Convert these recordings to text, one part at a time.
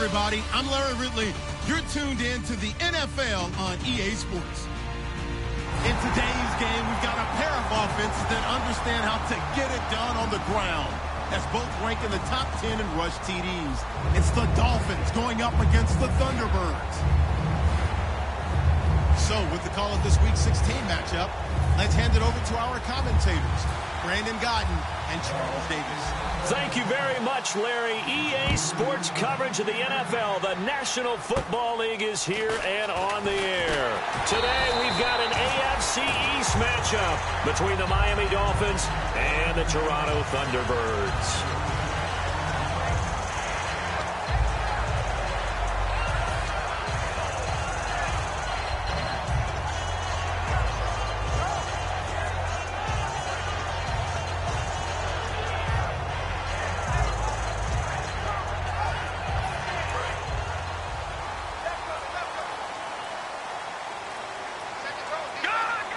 everybody. I'm Larry Ridley. You're tuned in to the NFL on EA Sports. In today's game, we've got a pair of offenses that understand how to get it done on the ground, as both rank in the top 10 in rush TDs. It's the Dolphins going up against the Thunderbirds. So, with the call of this Week 16 matchup, let's hand it over to our commentators, Brandon Godden and Charles Davis. Thank you very much, Larry. EA Sports coverage of the NFL. The National Football League is here and on the air. Today, we've got an AFC East matchup between the Miami Dolphins and the Toronto Thunderbirds.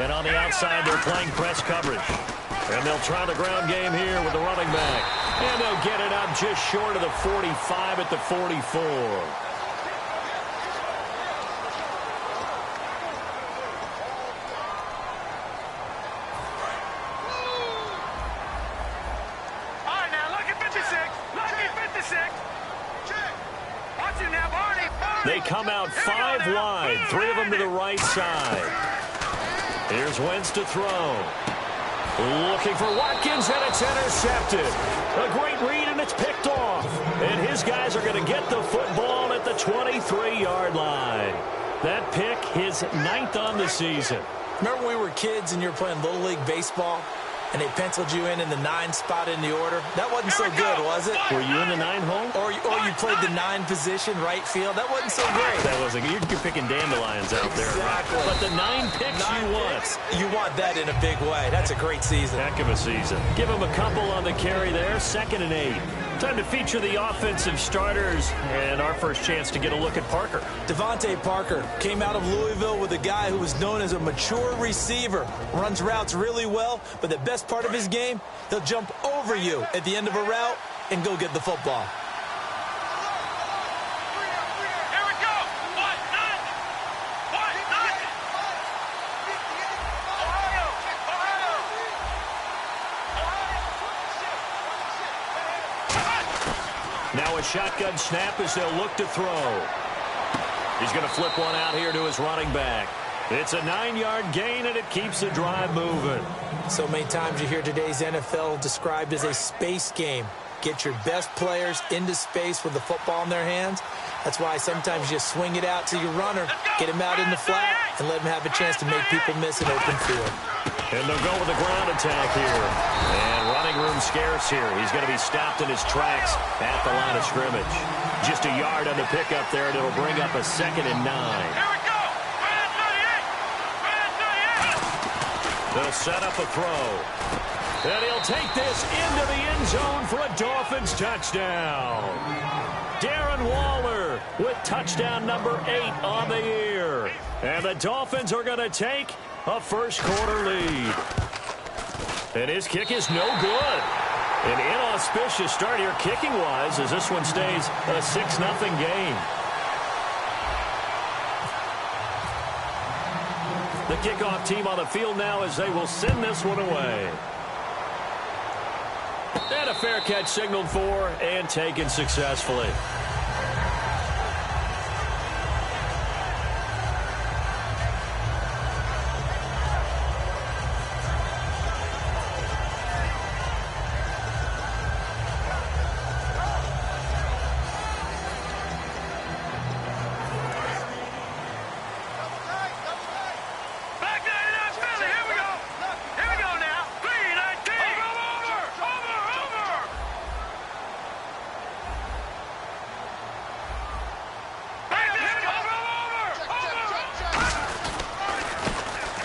And on the outside, they're playing press coverage. And they'll try the ground game here with the running back. And they'll get it up just short of the 45 at the 44. All right, now, look at 56. Look at 56. Watch him now, Barney. They come out 5 wide, 3 of them to the right side. Here's Wentz to throw. Looking for Watkins, and it's intercepted. A great read, and it's picked off. And his guys are going to get the football at the 23-yard line. That pick, his 9th on the season. Remember when we were kids and you were playing Little League Baseball, and they penciled you in the 9 spot in the order? That wasn't so good, was it? Were you in the 9 hole? Or you played the 9 position, right field? That wasn't so great. That wasn't. You're picking dandelions out there. Exactly. But the 9 picks you want that in a big way. That's a great season. Heck of a season. Give him a couple on the carry there. 2nd and 8. Time to feature the offensive starters, and our first chance to get a look at Parker. Devontae Parker came out of Louisville with a guy who was known as a mature receiver. Runs routes really well, but the best part of his game, he'll jump over you at the end of a route and go get the football. Here we go. What? None. What? None. Now a shotgun snap as they'll look to throw. He's going to flip one out here to his running back. It's a 9-yard gain, and it keeps the drive moving. So many times you hear today's NFL described as a space game. Get your best players into space with the football in their hands. That's why sometimes you swing it out to your runner, get him out in the flat, and let him have a chance to make people miss an open field. And they'll go with a ground attack here. And running room scarce here. He's going to be stopped in his tracks at the line of scrimmage. Just a yard on the pickup there, and it'll bring up a 2nd and 9. Here we go. Brand 38. They'll set up a throw. And he'll take this into the end zone for a Dolphins touchdown. Darren Waller with touchdown number 8 on the year. And the Dolphins are going to take a first-quarter lead. And his kick is no good. An inauspicious start here kicking-wise as this one stays a 6-0 game. The kickoff team on the field now as they will send this one away. And a fair catch signaled for and taken successfully.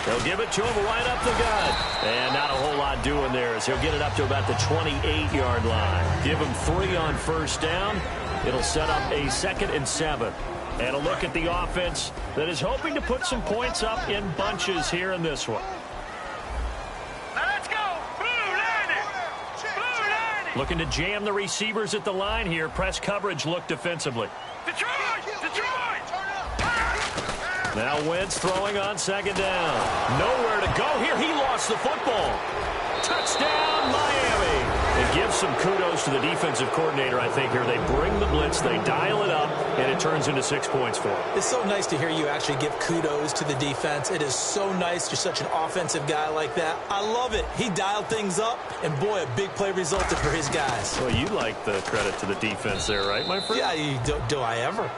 They'll give it to him right up the gut. And not a whole lot doing there as he'll get it up to about the 28-yard line. Give him 3 on first down. It'll set up a 2nd and 7. And a look at the offense that is hoping to put some points up in bunches here in this one. Now let's go. Blue line. Looking to jam the receivers at the line here. Press coverage look defensively. 52. Now Wentz throwing on second down. Nowhere to go here. He lost the football. Touchdown, Miami. It gives some kudos to the defensive coordinator, I think, here. They bring the blitz, they dial it up, and it turns into 6 points for them. It's so nice to hear you actually give kudos to the defense. It is so nice. You're such an offensive guy like that. I love it. He dialed things up, and boy, a big play resulted for his guys. Well, you like the credit to the defense there, right, my friend? Yeah, do I ever?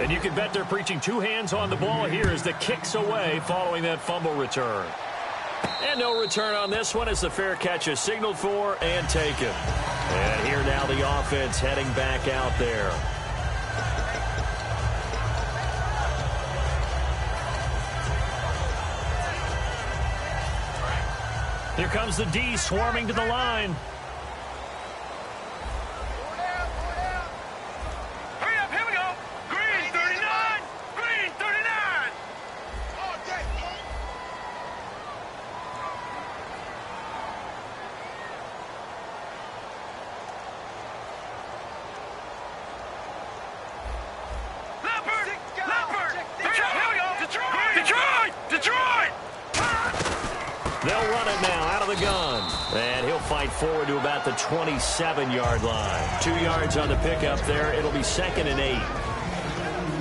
And you can bet they're preaching two hands on the ball here as the kick's away following that fumble return. And no return on this one as the fair catch is signaled for and taken. And here now the offense heading back out there. Here comes the D swarming to the line. They'll run it now out of the gun. And he'll fight forward to about the 27-yard line. 2 yards on the pickup there. It'll be 2nd and 8.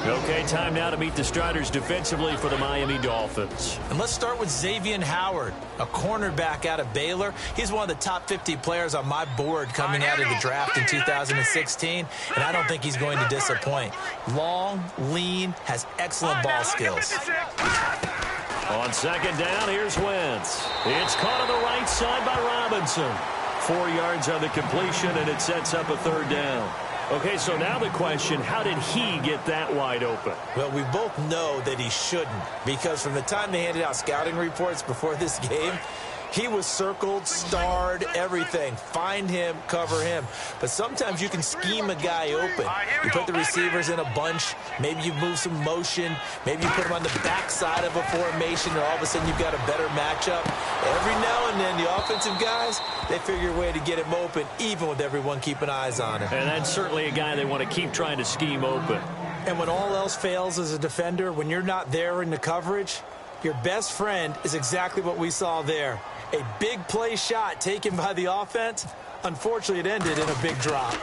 Okay, time now to meet the Striders defensively for the Miami Dolphins. And let's start with Xavier Howard, a cornerback out of Baylor. He's one of the top 50 players on my board coming out of the draft in 2016, and I don't think he's going to disappoint. Long, lean, has excellent ball skills. On second down, here's Wentz. It's caught on the right side by Robinson. 4 yards on the completion, and it sets up a 3rd down. Okay, so now the question, how did he get that wide open? Well, we both know that he shouldn't, because from the time they handed out scouting reports before this game, he was circled, starred, everything. Find him, cover him. But sometimes you can scheme a guy open. You put the receivers in a bunch. Maybe you move some motion. Maybe you put him on the backside of a formation, and all of a sudden you've got a better matchup. Every now and then, the offensive guys, they figure a way to get him open, even with everyone keeping eyes on him. And that's certainly a guy they want to keep trying to scheme open. And when all else fails as a defender, when you're not there in the coverage, your best friend is exactly what we saw there. A big play shot taken by the offense. Unfortunately, it ended in a big drop.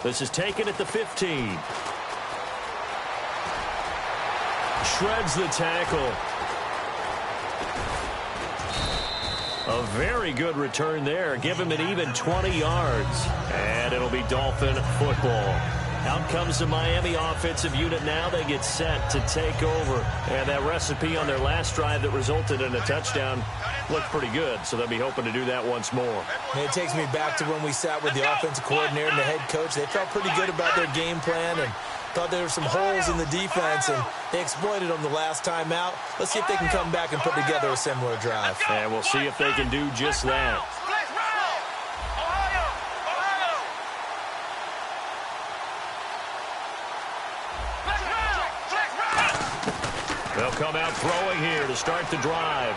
This is taken at the 15. Shreds the tackle. A very good return there. Give him an even 20 yards. And it'll be Dolphin football. Out comes the Miami offensive unit now. They get set to take over. And that recipe on their last drive that resulted in a touchdown looked pretty good, so they'll be hoping to do that once more. And it takes me back to when we sat with the offensive coordinator and the head coach. They felt pretty good about their game plan and thought there were some holes in the defense, and they exploited them the last time out. Let's see if they can come back and put together a similar drive. And we'll see if they can do just that. They'll come out throwing here to start the drive.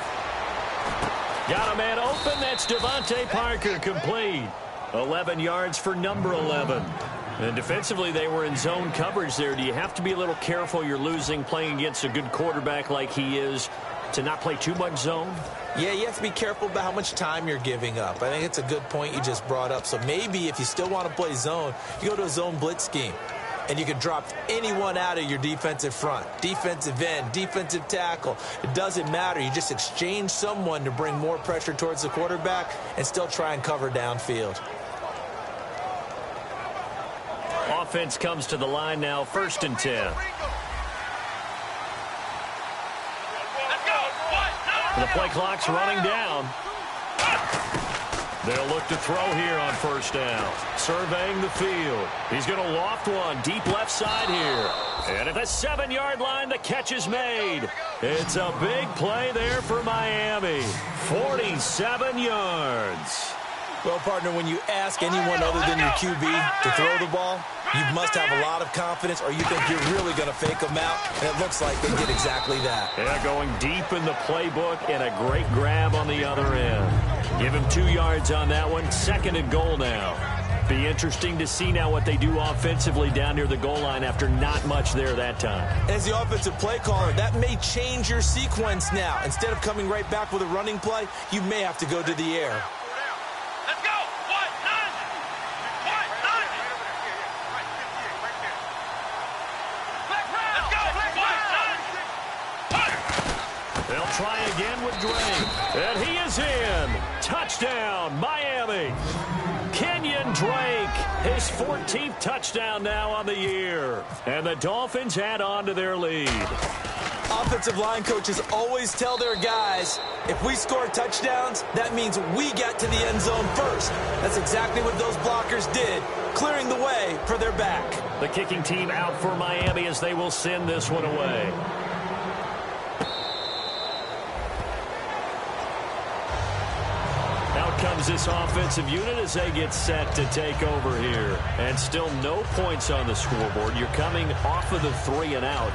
Got a man open. That's Devontae Parker, complete. 11 yards for number 11. And defensively, they were in zone coverage there. Do you have to be a little careful? You're losing playing against a good quarterback like he is to not play too much zone? Yeah, you have to be careful about how much time you're giving up. I think it's a good point you just brought up. So maybe if you still want to play zone, you go to a zone blitz scheme. And you can drop anyone out of your defensive front, defensive end, defensive tackle. It doesn't matter. You just exchange someone to bring more pressure towards the quarterback and still try and cover downfield. Offense comes to the line now, 1st and 10. The play clock's running down. They'll look to throw here on 1st down. Surveying the field. He's going to loft one deep left side here. And at the 7-yard line, the catch is made. It's a big play there for Miami. 47 yards. Well, partner, when you ask anyone other than your QB to throw the ball, you must have a lot of confidence or you think you're really going to fake them out, and it looks like they did exactly that. Yeah, going deep in the playbook and a great grab on the other end. Give him 2 yards on that one. 2nd and goal now. Be interesting to see now what they do offensively down near the goal line after not much there that time. As the offensive play caller, that may change your sequence now. Instead of coming right back with a running play, you may have to go to the air. They'll try again with Drake. And he is in. Touchdown, Miami. Kenyon Drake, his 14th touchdown now on the year. And the Dolphins add on to their lead. Offensive line coaches always tell their guys, if we score touchdowns, that means we get to the end zone first. That's exactly what those blockers did, clearing the way for their back. The kicking team out for Miami as they will send this one away. Comes this offensive unit as they get set to take over here. And still no points on the scoreboard. You're coming off of the 3 and out.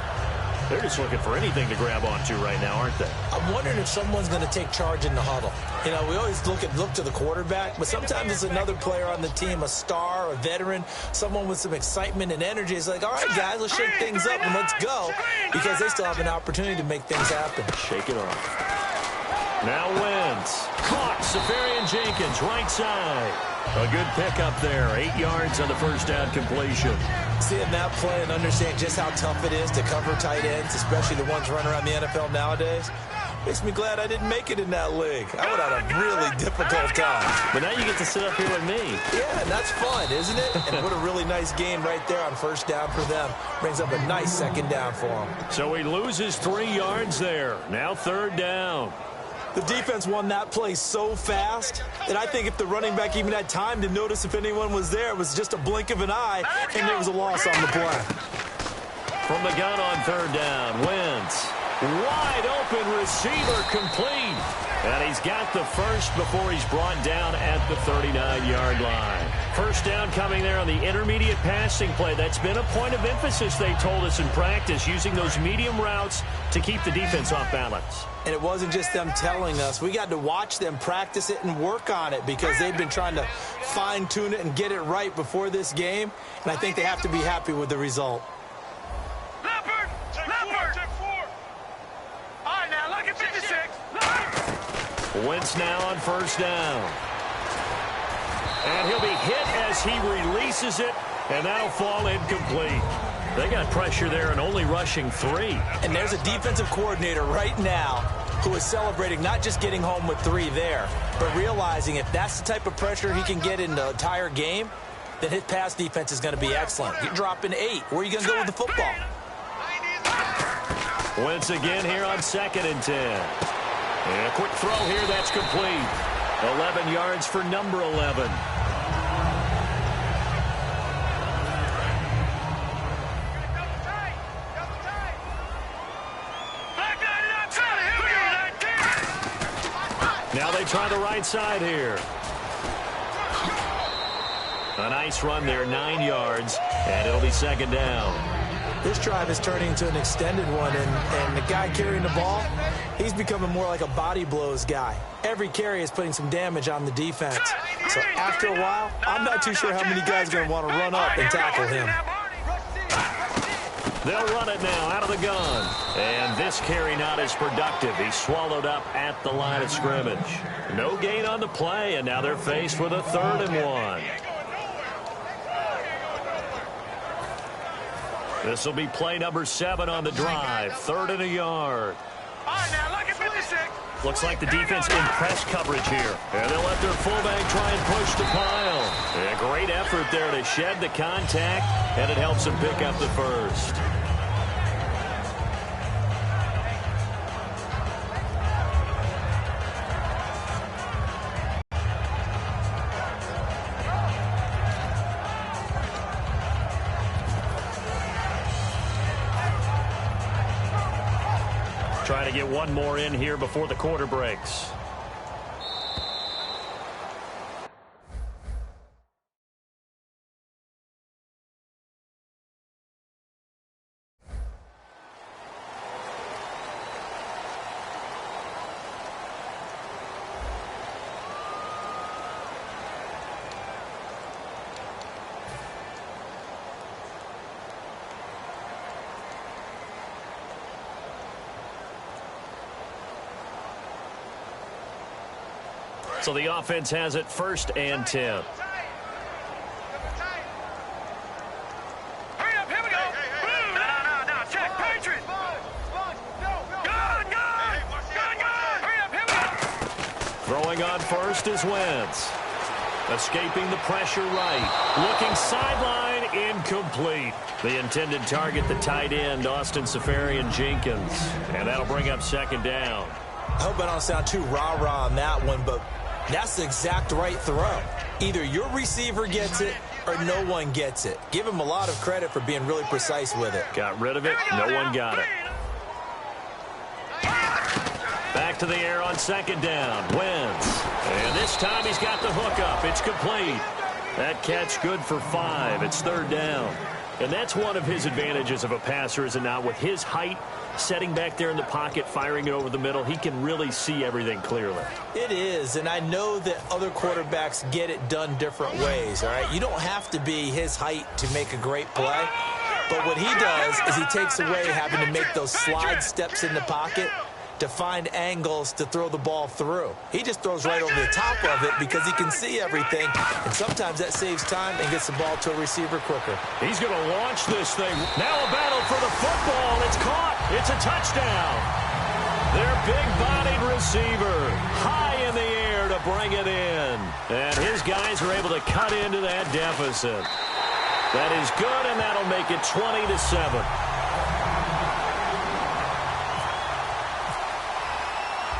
They're just looking for anything to grab onto right now, aren't they? I'm wondering if someone's going to take charge in the huddle. You know, we always look to the quarterback, but sometimes it's another player on the team, a star, a veteran, someone with some excitement and energy. It's like, all right, guys, let's shake things up and let's go, because they still have an opportunity to make things happen. Shake it off. Now Wentz. Caught. Safarian-Jenkins, right side. A good pickup there. 8 yards on the first down completion. Seeing that play and understand just how tough it is to cover tight ends, especially the ones running around the NFL nowadays, makes me glad I didn't make it in that league. I would have had a really difficult time. But now you get to sit up here with me. Yeah, and that's fun, isn't it? And what a really nice game right there on first down for them. Brings up a nice 2nd down for them. So he loses 3 yards there. Now 3rd down. The defense won that play so fast that I think if the running back even had time to notice if anyone was there, it was just a blink of an eye, and there was a loss on the play. From the gun on 3rd down, Wentz. Wide open receiver complete. And he's got the first before he's brought down at the 39-yard line. First down coming there on the intermediate passing play. That's been a point of emphasis, they told us in practice, using those medium routes to keep the defense off balance. And it wasn't just them telling us. We got to watch them practice it and work on it because they've been trying to fine-tune it and get it right before this game. And I think they have to be happy with the result. Leopard! Check 4! All right, now look at 56. Wentz now on first down. And he'll be hit as he releases it, and that'll fall incomplete. They got pressure there and only rushing 3. And there's a defensive coordinator right now who is celebrating not just getting home with 3 there, but realizing if that's the type of pressure he can get in the entire game, then his pass defense is going to be excellent. You're dropping 8. Where are you going to go with the football? Wentz again here on 2nd and 10. And a quick throw here, that's complete. 11 yards for number 11. Now they try the right side here. A nice run there, 9 yards, and it'll be 2nd down. This drive is turning into an extended one, and the guy carrying the ball, he's becoming more like a body blows guy. Every carry is putting some damage on the defense. So after a while, I'm not too sure how many guys are going to want to run up and tackle him. They'll run it now out of the gun. And this carry not as productive. He's swallowed up at the line of scrimmage. No gain on the play, and now they're faced with a 3rd and 1. This will be play number 7 on the drive. 3rd and a yard. All right, now look at 56. Looks like the defense in press coverage here. And they'll let their fullback try and push the pile. A great effort there to shed the contact, and it helps them pick up the first. Trying to get one more in here before the quarter breaks. So the offense has it 1st and 10. Hurry up, here we go. No. Check, Patriot. Good. Hurry up, here we go. Throwing on first is Wentz. Escaping the pressure right. Looking sideline, incomplete. The intended target, the tight end, Austin Seferian-Jenkins. And that'll bring up 2nd down. I hope I don't sound too rah-rah on that one, but that's the exact right throw. Either your receiver gets it or no one gets it. Give him a lot of credit for being really precise with it. Got rid of it. No one got it. Back to the air on 2nd down. Wentz. And this time he's got the hook up. It's complete. That catch good for 5. It's 3rd down. And that's one of his advantages of a passer, is it not? With his height, setting back there in the pocket, firing it over the middle, he can really see everything clearly. It is, and I know that other quarterbacks get it done different ways, all right? You don't have to be his height to make a great play, but what he does is he takes away having to make those slide steps in the pocket to find angles to throw the ball through. He just throws right over the top of it because he can see everything, and sometimes that saves time and gets the ball to a receiver quicker. He's going to launch this thing. Now a battle for the football. It's caught. It's a touchdown. Their big-bodied receiver high in the air to bring it in. And his guys are able to cut into that deficit. That is good, and that'll make it 20-7.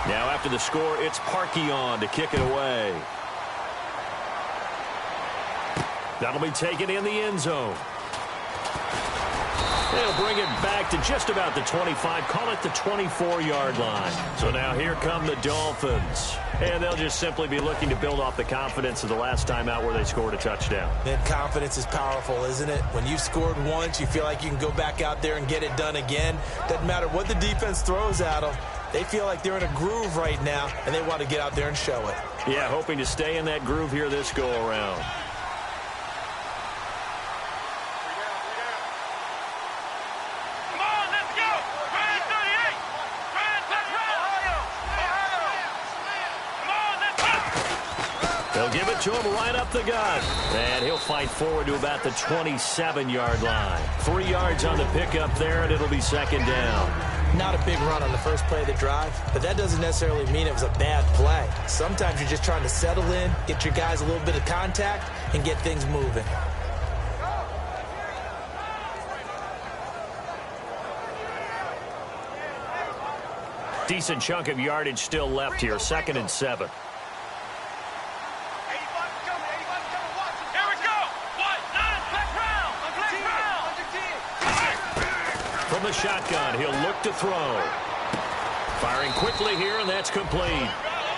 Now after the score, it's Parkey on to kick it away. That'll be taken in the end zone. They'll bring it back to just about the 25, call it the 24-yard line. So now here come the Dolphins. And they'll just simply be looking to build off the confidence of the last time out where they scored a touchdown. Man, confidence is powerful, isn't it? When you've scored once, you feel like you can go back out there and get it done again. Doesn't matter what the defense throws at them. They feel like they're in a groove right now, and they want to get out there and show it. Yeah, hoping to stay in that groove here this go-around. Come on, let's go. Ryan 38. Ryan, let's roll. Come on, let's go. They'll give it to him right up the gut. And he'll fight forward to about the 27-yard line. 3 yards on the pickup there, and it'll be 2nd down. Not a big run on the first play of the drive, but that doesn't necessarily mean it was a bad play. Sometimes you're just trying to settle in, get your guys a little bit of contact, and get things moving. Decent chunk of yardage still left here, 2nd and 7. From the shotgun, he'll look to throw. Firing quickly here, and that's complete.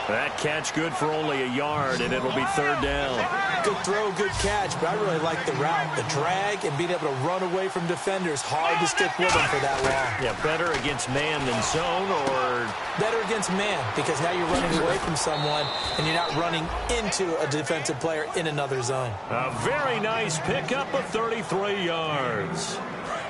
That catch good for only a yard, and it'll be 3rd down. Good throw, good catch, but I really like the route. The drag and being able to run away from defenders. Hard to stick with them for that long. Yeah, better against man than zone, or? Better against man, because now you're running away from someone, and you're not running into a defensive player in another zone. A very nice pickup of 33 yards.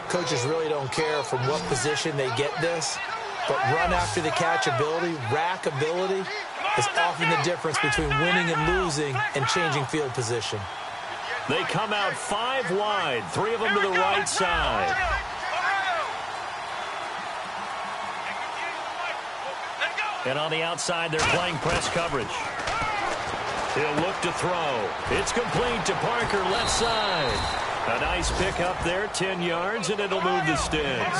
Coaches really don't care from what position they get this, but run after the catch ability, rack ability, is often the difference between winning and losing and changing field position. They come out 5 wide, 3 of them to the right side. And on the outside, they're playing press coverage. He'll look to throw. It's complete to Parker, left side. A nice pick up there, 10 yards, and it'll move the sticks.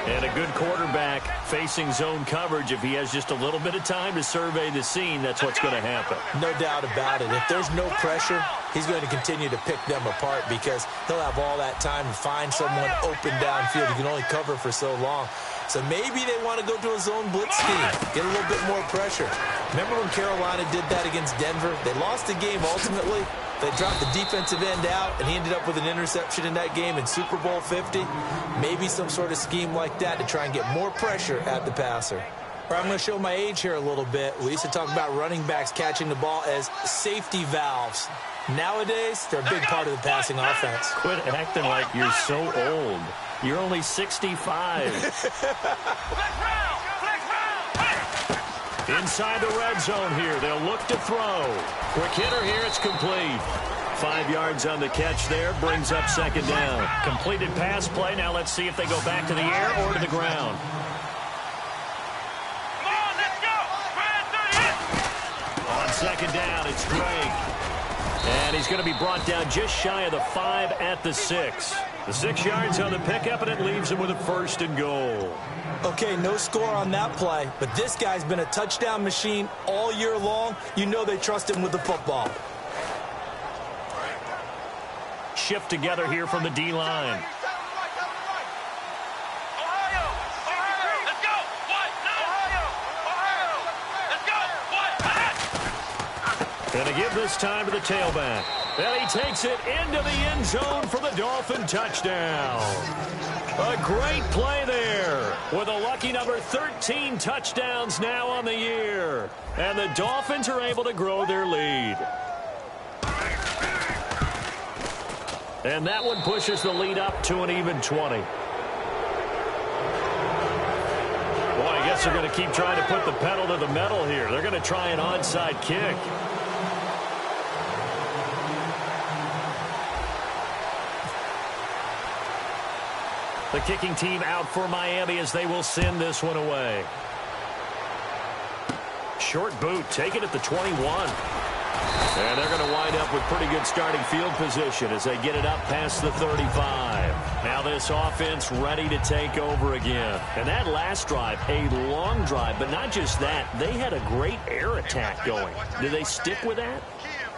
And a good quarterback facing zone coverage. If he has just a little bit of time to survey the scene, that's what's going to happen. No doubt about it. If there's no pressure, he's going to continue to pick them apart because he'll have all that time to find someone open downfield. He can only cover for so long. So maybe they want to go to a zone blitz scheme, get a little bit more pressure. Remember when Carolina did that against Denver? They lost the game ultimately. They dropped the defensive end out, and he ended up with an interception in that game in Super Bowl 50. Maybe some sort of scheme like that to try and get more pressure at the passer. All right, I'm going to show my age here a little bit. We used to talk about running backs catching the ball as safety valves. Nowadays, they're a big part of the passing offense. Quit acting like you're so old. You're only 65. Inside the red zone here. They'll look to throw. Quick hitter here. It's complete. 5 yards on the catch there. Brings up second down. Completed pass play. Now let's see if they go back to the air or to the ground. Come on, let's go. On second down, it's Drake. And he's going to be brought down just shy of the 5 at the 6. The 6 yards on the pickup, and it leaves him with a 1st and goal. Okay, no score on that play, but this guy's been a touchdown machine all year long. You know they trust him with the football. Shift together here from the D-line. Ohio, let's go. What? No. Ohio, let's go. What? And to give this time to the tailback. And he takes it into the end zone for the Dolphin touchdown. A great play there with a lucky number 13 touchdowns now on the year. And the Dolphins are able to grow their lead. And that one pushes the lead up to an even 20. Boy, I guess they're going to keep trying to put the pedal to the metal here. They're going to try an onside kick. The kicking team out for Miami as they will send this one away. Short boot, take it at the 21. And they're going to wind up with pretty good starting field position as they get it up past the 35. Now this offense ready to take over again. And that last drive, a long drive, but not just that. They had a great air attack going. Do they stick with that?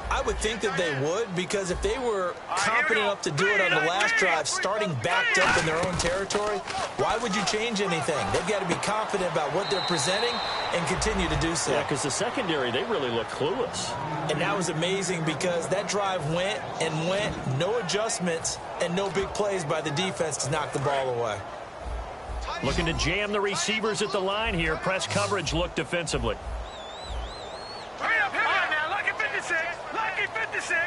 I would think that they would, because if they were confident enough to do it on the last drive, starting backed up in their own territory, why would you change anything? They've got to be confident about what they're presenting and continue to do so. Yeah, because the secondary, they really look clueless. And that was amazing because that drive went and went, no adjustments, and no big plays by the defense to knock the ball away. Looking to jam the receivers at the line here. Press coverage look defensively. Hurry up now. Lucky 56. Lucky 56.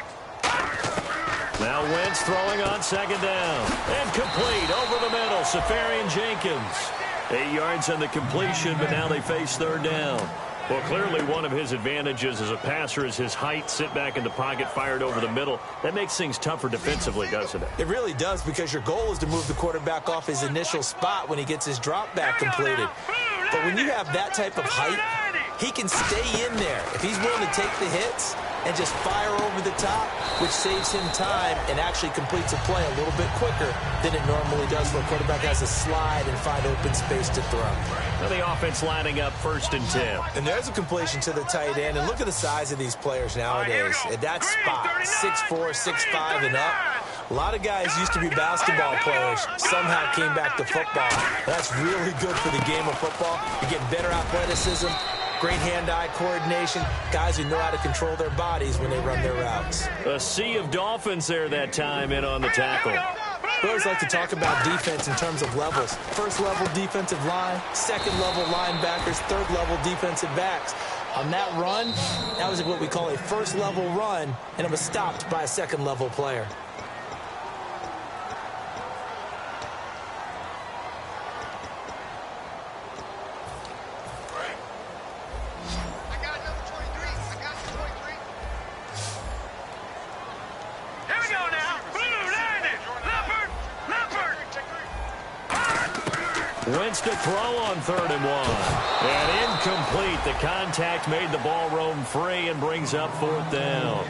Now Wentz throwing on second down. And complete over the middle. Safarian Jenkins. 8 yards on the completion, but now they face third down. Well, clearly one of his advantages as a passer is his height. Sit back in the pocket, fired over the middle. That makes things tougher defensively, doesn't it? It really does, because your goal is to move the quarterback off his initial spot when he gets his drop back completed. But when you have that type of height, he can stay in there. If he's willing to take the hits and just fire over the top, which saves him time and actually completes a play a little bit quicker than it normally does where a quarterback has to slide and find open space to throw. Now the offense lining up 1st and 10. And there's a completion to the tight end. And look at the size of these players nowadays. At that spot, 6'4", 6'5", and up. A lot of guys used to be basketball players, somehow came back to football. That's really good for the game of football. You get better athleticism, great hand-eye coordination, guys who know how to control their bodies when they run their routes. A sea of Dolphins there that time in on the tackle. We always like to talk about defense in terms of levels. First level defensive line, second level linebackers, third level defensive backs. On that run, that was what we call a first level run, and it was stopped by a second level player. Wentz to throw on 3rd and 1. And incomplete. The contact made the ball roam free and brings up 4th down.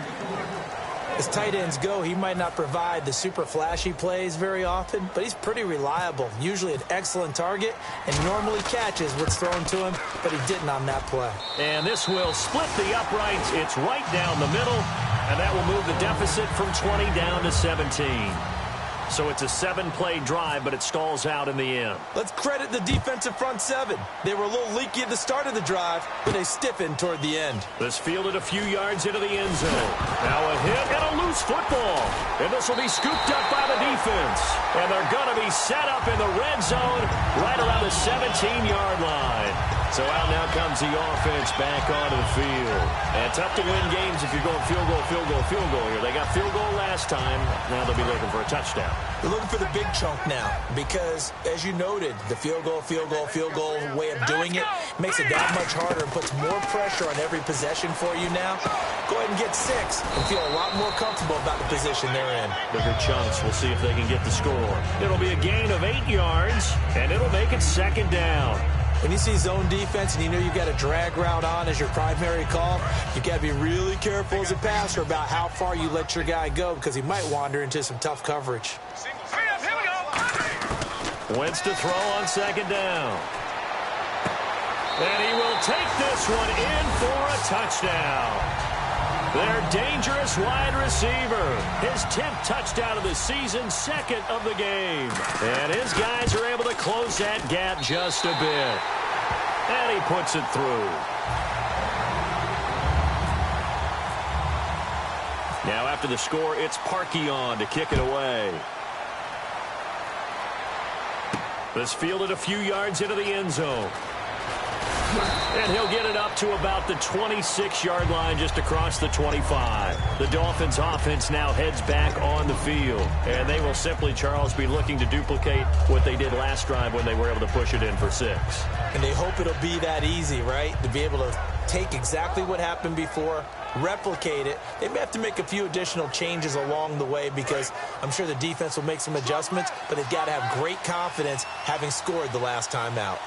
As tight ends go, he might not provide the super flashy plays very often, but he's pretty reliable. Usually an excellent target and normally catches what's thrown to him, but he didn't on that play. And this will split the uprights. It's right down the middle, and that will move the deficit from 20 down to 17. So it's a 7-play drive, but it stalls out in the end. Let's credit the defensive front seven. They were a little leaky at the start of the drive, but they stiffened toward the end. This fielded a few yards into the end zone. Now a hit and a loose football. And this will be scooped up by the defense. And they're going to be set up in the red zone right around the 17-yard line. So out now comes the offense back onto the field. And tough to win games if you're going field goal, field goal, field goal here. They got field goal last time. Now they'll be looking for a touchdown. They're looking for the big chunk now because, as you noted, the field goal way of doing it makes it that much harder and puts more pressure on every possession for you now. Go ahead and get 6 and feel a lot more comfortable about the position they're in. Bigger chunks. We'll see if they can get the score. It'll be a gain of 8 yards, and it'll make it second down. When you see zone defense and you know you've got a drag route on as your primary call, you've got to be really careful as a passer about how far you let your guy go because he might wander into some tough coverage. Here we go. Wentz to throw on second down. And he will take this one in for a touchdown. Their dangerous wide receiver. His 10th touchdown of the season, 2nd of the game. And his guys are able to close that gap just a bit. And he puts it through. Now after the score, it's Parkey on to kick it away. This fielded a few yards into the end zone. And he'll get it up to about the 26-yard line just across the 25. The Dolphins offense now heads back on the field. And they will simply, Charles, be looking to duplicate what they did last drive when they were able to push it in for 6. And they hope it'll be that easy, right? To be able to take exactly what happened before, replicate it. They may have to make a few additional changes along the way because I'm sure the defense will make some adjustments, but they've got to have great confidence having scored the last time out.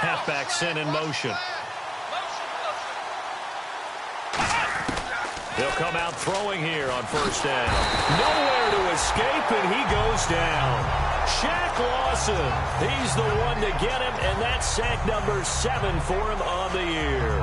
Halfback sent in motion. He'll come out throwing here on first down. Nowhere to escape, and he goes down. Shaq Lawson, he's the one to get him, and that's sack number 7 for him on the year.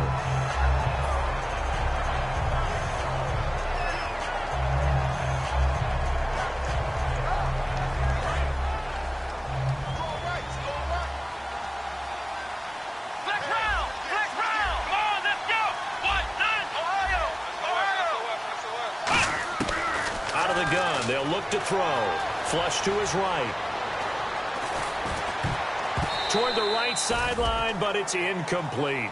They'll look to throw. Flush to his right. Toward the right sideline, but it's incomplete.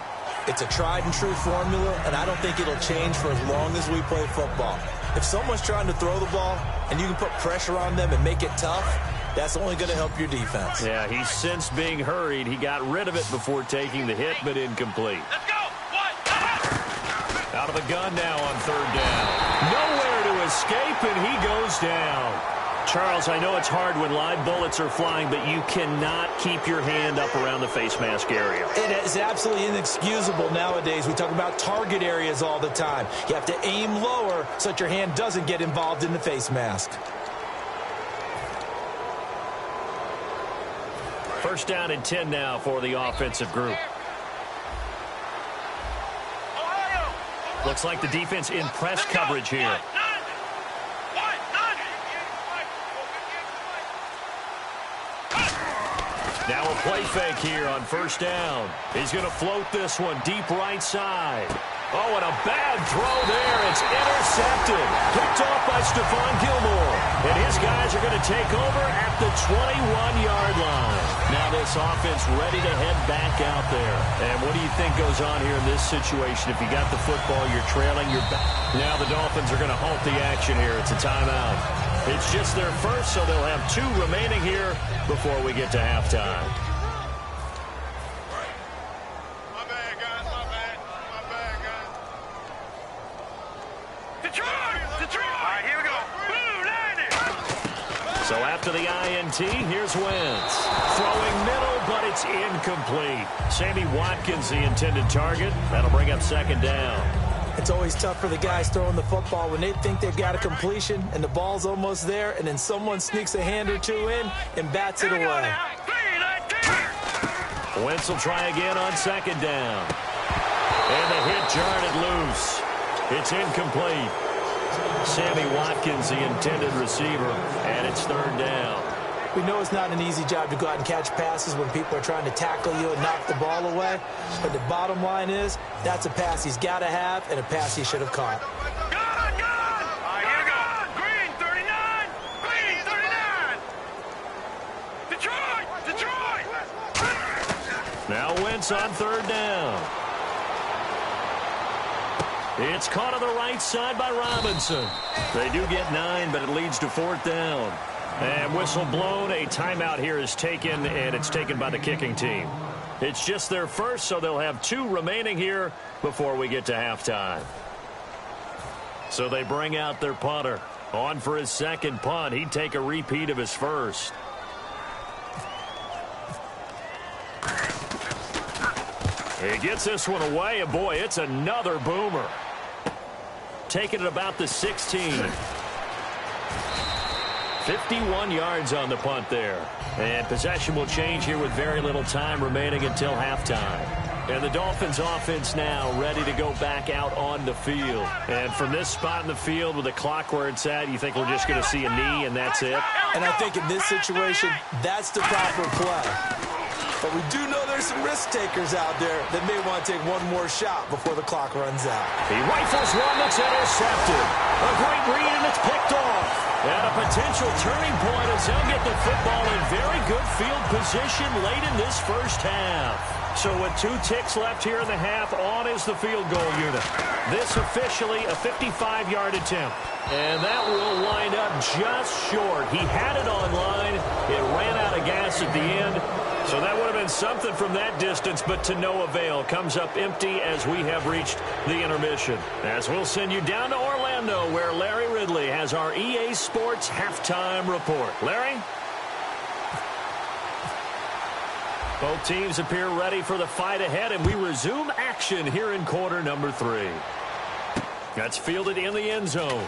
It's a tried and true formula, and I don't think it'll change for as long as we play football. If someone's trying to throw the ball and you can put pressure on them and make it tough, that's only going to help your defense. Yeah, he's since being hurried. He got rid of it before taking the hit, but incomplete. Let's go. Out of the gun now on third down. Nowhere to escape, and he goes down. Charles, I know it's hard when live bullets are flying, but you cannot keep your hand up around the face mask area. It is absolutely inexcusable nowadays. We talk about target areas all the time. You have to aim lower so that your hand doesn't get involved in the face mask. First down and 10 now for the offensive group. Looks like the defense in press coverage here. Now a play fake here on first down. He's going to float this one deep right side. Oh, and a bad throw there. It's intercepted. Picked off by Stephon Gilmore. And his guys are going to take over at the 21-yard line. Now this offense ready to head back out there. And what do you think goes on here in this situation? If you got the football, you're trailing, you're back. Now the Dolphins are going to halt the action here. It's a timeout. It's just their first, so they'll have 2 remaining here before we get to halftime. So after the INT, here's Wentz. Throwing middle, but it's incomplete. Sammy Watkins, the intended target. That'll bring up second down. It's always tough for the guys throwing the football when they think they've got a completion and the ball's almost there, and then someone sneaks a hand or 2 in and bats it away. Wentz will try again on second down. And the hit jarred it loose. It's incomplete. Sammy Watkins, the intended receiver, and it's third down. We know it's not an easy job to go out and catch passes when people are trying to tackle you and knock the ball away. But the bottom line is, that's a pass he's got to have and a pass he should have caught. Here we go. Green 39. Green 39. Detroit. offense on third down. It's caught on the right side by Robinson. They do get 9, but it leads to fourth down. And whistle blown. A timeout here is taken, and it's taken by the kicking team. It's just their first, so they'll have 2 remaining here before we get to halftime. So they bring out their punter. On for his second punt. He'd take a repeat of his first. He gets this one away, and boy, it's another boomer. Taking it about the 16. 51 yards on the punt there. And possession will change here with very little time remaining until halftime. And the Dolphins offense now ready to go back out on the field. And from this spot in the field with the clock where it's at, you think we're just going to see a knee and that's it? And I think in this situation, that's the proper play. But we do know there's some risk takers out there that may want to take one more shot before the clock runs out. He rifles one that's intercepted. A great read, and it's picked off. And a potential turning point as they'll get the football in very good field position late in this first half. So with 2 ticks left here in the half, on is the field goal unit. This officially a 55-yard attempt. And that will wind up just short. He had it on line. It ran out of gas at the end. So that would have been something from that distance, but to no avail. Comes up empty as we have reached the intermission. As we'll send you down to Orlando, where Larry Ridley has our EA Sports halftime report. Larry? Both teams appear ready for the fight ahead, and we resume action here in quarter number 3. That's fielded in the end zone.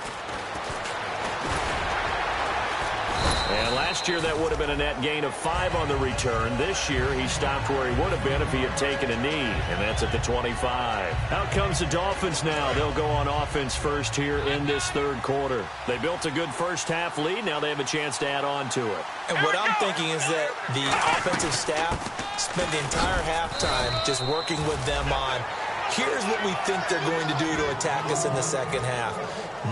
And last year, that would have been a net gain of 5 on the return. This year, he stopped where he would have been if he had taken a knee, and that's at the 25. Out comes the Dolphins now. They'll go on offense first here in this third quarter. They built a good first-half lead. Now they have a chance to add on to it. And what I'm thinking is that the offensive staff spent the entire halftime just working with them on, here's what we think they're going to do to attack us in the second half.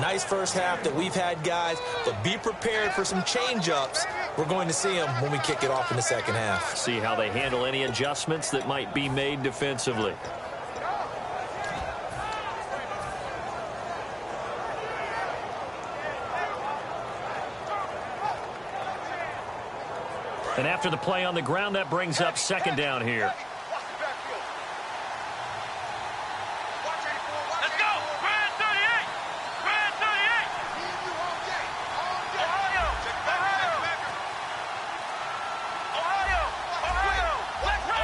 Nice first half that we've had, guys, but be prepared for some change-ups. We're going to see them when we kick it off in the second half. See how they handle any adjustments that might be made defensively. And after the play on the ground, that brings up second down here.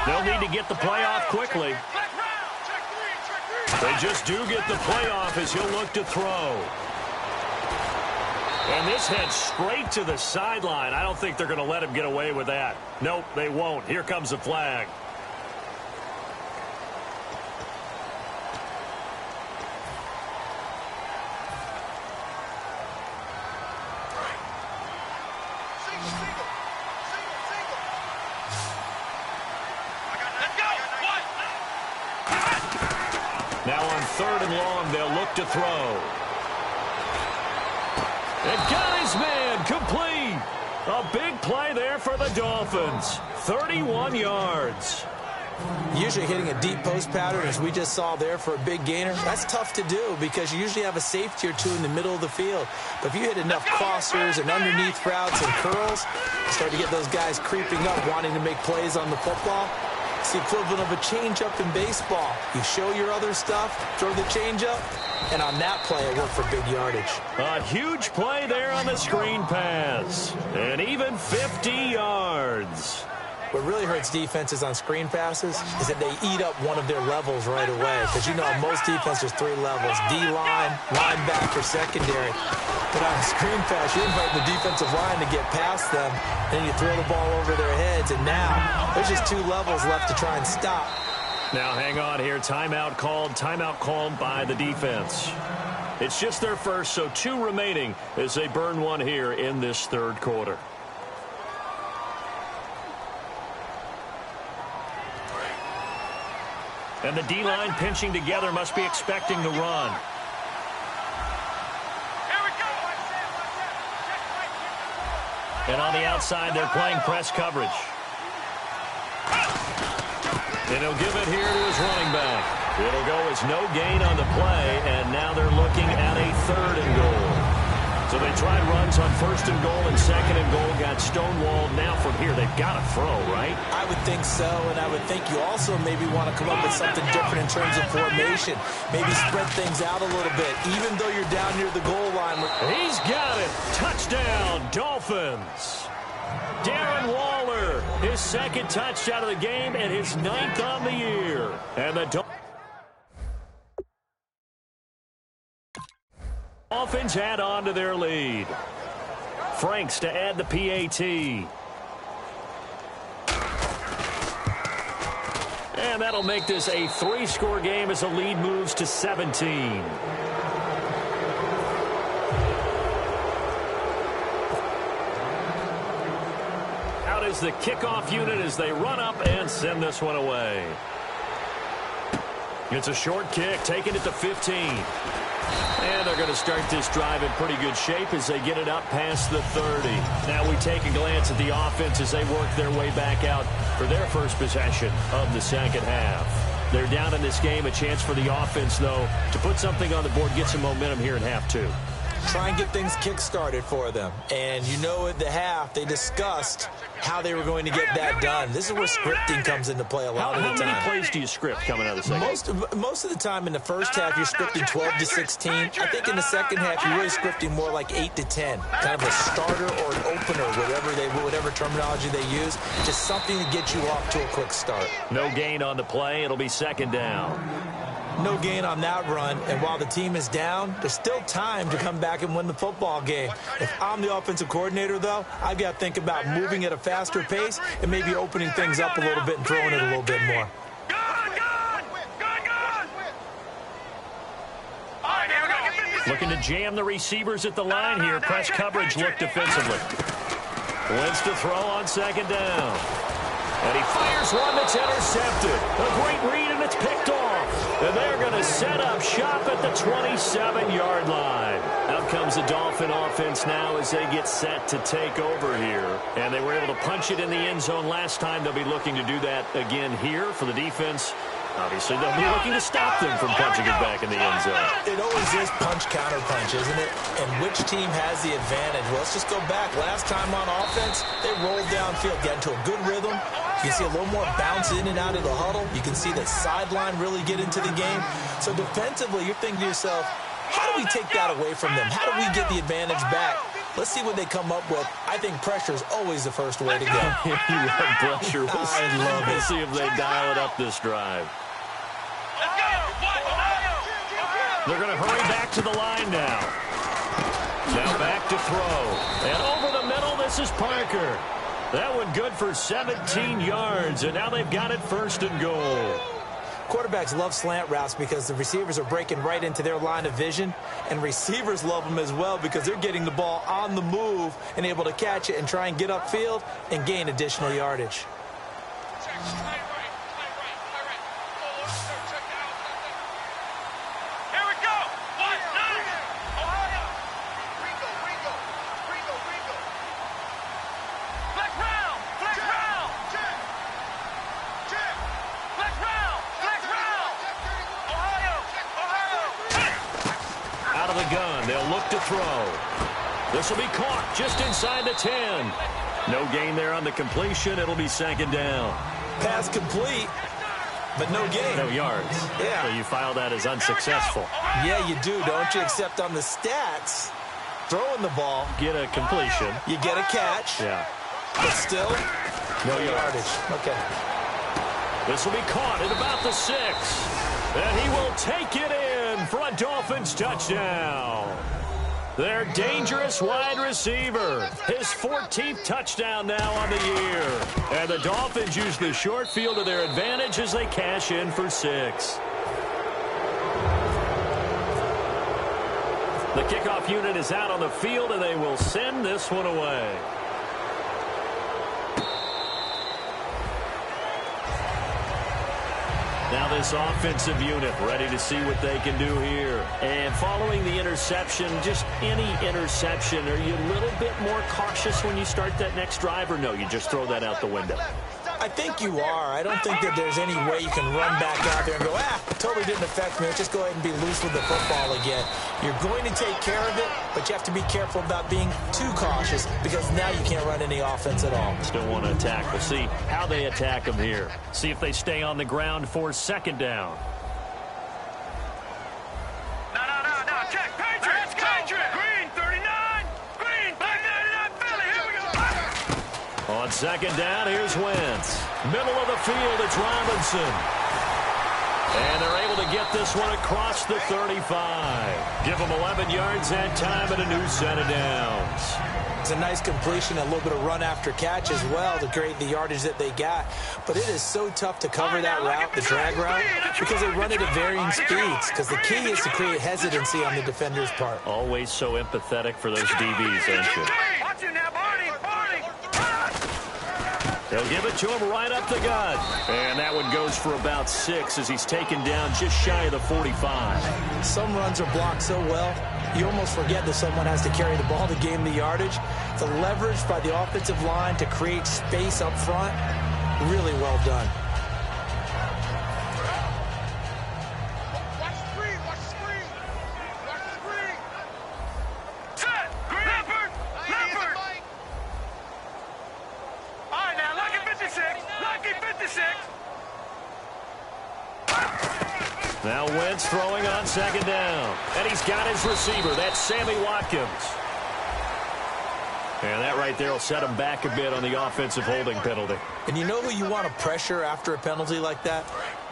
They'll need to get the play off quickly. They just do get the play off as he'll look to throw. And this heads straight to the sideline. I don't think they're going to let him get away with that. Nope, they won't. Here comes the flag. Now on third and long, they'll look to throw. And got his man complete. A big play there for the Dolphins. 31 yards. Usually hitting a deep post pattern, as we just saw there for a big gainer, that's tough to do because you usually have a safety or 2 in the middle of the field. But if you hit enough crossers and underneath routes and curls, you start to get those guys creeping up, wanting to make plays on the football. It's the equivalent of a changeup in baseball. You show your other stuff, throw the changeup, and on that play, it worked for big yardage. A huge play there on the screen pass. And even 50 yards. What really hurts defenses on screen passes is that they eat up one of their levels right away. Because you know, most defenses, 3 levels. D-line, linebacker, secondary. But on a screen pass, you're inviting the defensive line to get past them. Then you throw the ball over their heads. And now, there's just 2 levels left to try and stop. Now, hang on here. Timeout called by the defense. It's just their first, so 2 remaining as they burn one here in this third quarter. And the D-line pinching together, must be expecting the run. And on the outside, they're playing press coverage. And he'll give it here to his running back. It'll go as no gain on the play, and now they're looking at a 3rd and goal. So they tried runs on 1st and goal and 2nd and goal, got stonewalled. Now from here, they've got to throw, right? I would think so, and I would think you also maybe want to come up with something different in terms of formation. Maybe spread things out a little bit, even though you're down near the goal line. He's got it. Touchdown, Dolphins. Darren Waller, his 2nd touchdown of the game and his 9th on the year. And the Dolphins add on to their lead. Franks to add the PAT. And that'll make this a 3-score game as the lead moves to 17. Out is the kickoff unit as they run up and send this one away. It's a short kick, taking it to 15. And they're going to start this drive in pretty good shape as they get it up past the 30. Now we take a glance at the offense as they work their way back out for their first possession of the 2nd half. They're down in this game. A chance for the offense, though, to put something on the board, get some momentum here in half 2. Try and get things kick-started for them. And you know at the half, they discussed how they were going to get that done. This is where scripting comes into play a lot of the time. How many plays do you script coming out of the 2nd? Most of the time in the first half, you're scripting 12 to 16. I think in the 2nd half, you're really scripting more like 8 to 10. Kind of a starter or an opener, whatever terminology they use. Just something to get you off to a quick start. No gain on the play. It'll be 2nd down. No gain on that run, and while the team is down, there's still time to come back and win the football game. If I'm the offensive coordinator, though, I've got to think about moving at a faster pace and maybe opening things up a little bit and throwing it a little bit more. Looking to jam the receivers at the line here. Press coverage look defensively. Wins to throw on 2nd down. And he fires one that's intercepted. A great read, and it's picked off. And they're going to set up shop at the 27-yard line. Out comes the Dolphin offense now as they get set to take over here. And they were able to punch it in the end zone last time. They'll be looking to do that again here for the defense. Obviously, they'll be looking to stop them from punching it back in the end zone. It always is punch-counter-punch, isn't it? And which team has the advantage? Well, let's just go back. Last time on offense, they rolled downfield, got into a good rhythm. You can see a little more bounce in and out of the huddle. You can see the sideline really get into the game. So defensively, you're thinking to yourself, how do we take that away from them? How do we get the advantage back? Let's see what they come up with. I think pressure is always the first way to go. You love pressure. I love it. We'll see if they dial it up this drive. They're going to hurry back to the line now. Now back to throw. And over the middle, this is Parker. That one good for 17 yards, and now they've got it 1st and goal. Quarterbacks love slant routes because the receivers are breaking right into their line of vision, and receivers love them as well because they're getting the ball on the move and able to catch it and try and get upfield and gain additional yardage. This will be caught just inside the 10. No gain there on the completion. It'll be 2nd down. Pass complete, but no gain. No yards. Yeah. So you file that as unsuccessful. Yeah, you do, don't you? Except on the stats, throwing the ball. Get a completion. You get a catch. Yeah. But still, no yardage. Okay. This will be caught at about the 6. And he will take it in for a Dolphins touchdown. Their dangerous wide receiver. His 14th touchdown now on the year. And the Dolphins use the short field to their advantage as they cash in for 6. The kickoff unit is out on the field, and they will send this one away. Now this offensive unit ready to see what they can do here. And following the interception, just any interception, are you a little bit more cautious when you start that next drive, or no, you just throw that out the window? I think you are. I don't think that there's any way you can run back out there and go, it totally didn't affect me. Let's just go ahead and be loose with the football again. You're going to take care of it, but you have to be careful about being too cautious because now you can't run any offense at all. Still want to attack. We'll see how they attack them here. See if they stay on the ground for second down. No. Check. Patriots, go. Green, 39. Green, black 99 Philly. Here we go. On second down, here's Wentz. Middle of the field, it's Robinson. And they're able to get this one across the 35. Give them 11 yards that time and a new set of downs. It's a nice completion, a little bit of run after catch as well to create the yardage that they got. But it is so tough to cover that route, the drag route, because they run it at varying speeds. Because the key is to create hesitancy on the defender's part. Always so empathetic for those DBs, ain't you? Watch you now, Barney. They'll give it to him right up the gut. And that one goes for about 6 as he's taken down just shy of the 45. Some runs are blocked so well, you almost forget that someone has to carry the ball to gain the yardage. The leverage by the offensive line to create space up front, really well done. Now Wentz throwing on second down. And he's got his receiver. That's Sammy Watkins. And that right there will set him back a bit on the offensive holding penalty. And you know who you want to pressure after a penalty like that?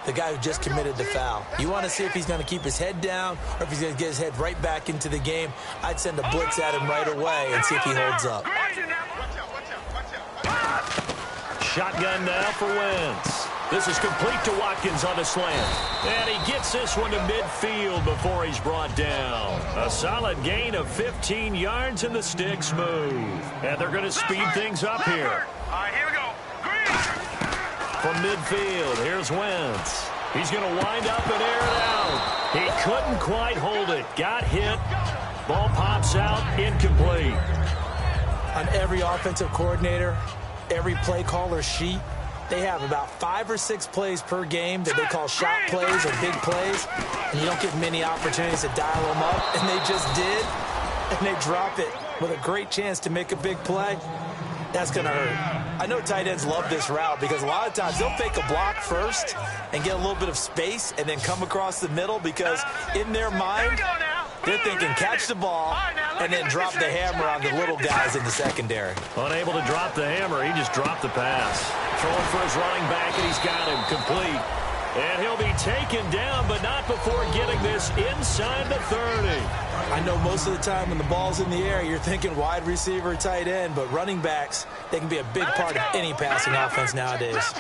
The guy who just committed the foul. You want to see if he's going to keep his head down or if he's going to get his head right back into the game. I'd send a blitz at him right away and see if he holds up. Shotgun now for Wentz. This is complete to Watkins on a slant. And he gets this one to midfield before he's brought down. A solid gain of 15 yards and the sticks move. And they're going to speed things up here. All right, here we go. Green. From midfield, here's Wentz. He's going to wind up and air it out. He couldn't quite hold it. Got hit. Ball pops out, incomplete. On every offensive coordinator, every play caller sheet, they have about 5 or 6 plays per game that they call shot plays or big plays, and you don't get many opportunities to dial them up, and they just did, and they drop it with a great chance to make a big play. That's going to hurt. I know tight ends love this route because a lot of times they'll fake a block first and get a little bit of space and then come across the middle because in their mind, they're thinking catch the ball and then drop the hammer on the little guys in the secondary. Unable to drop the hammer, he just dropped the pass. Throwing for his running back, and he's got him complete. And he'll be taken down, but not before getting this inside the 30. I know most of the time when the ball's in the air, you're thinking wide receiver, tight end, but running backs, they can be a big part of any passing offense nowadays.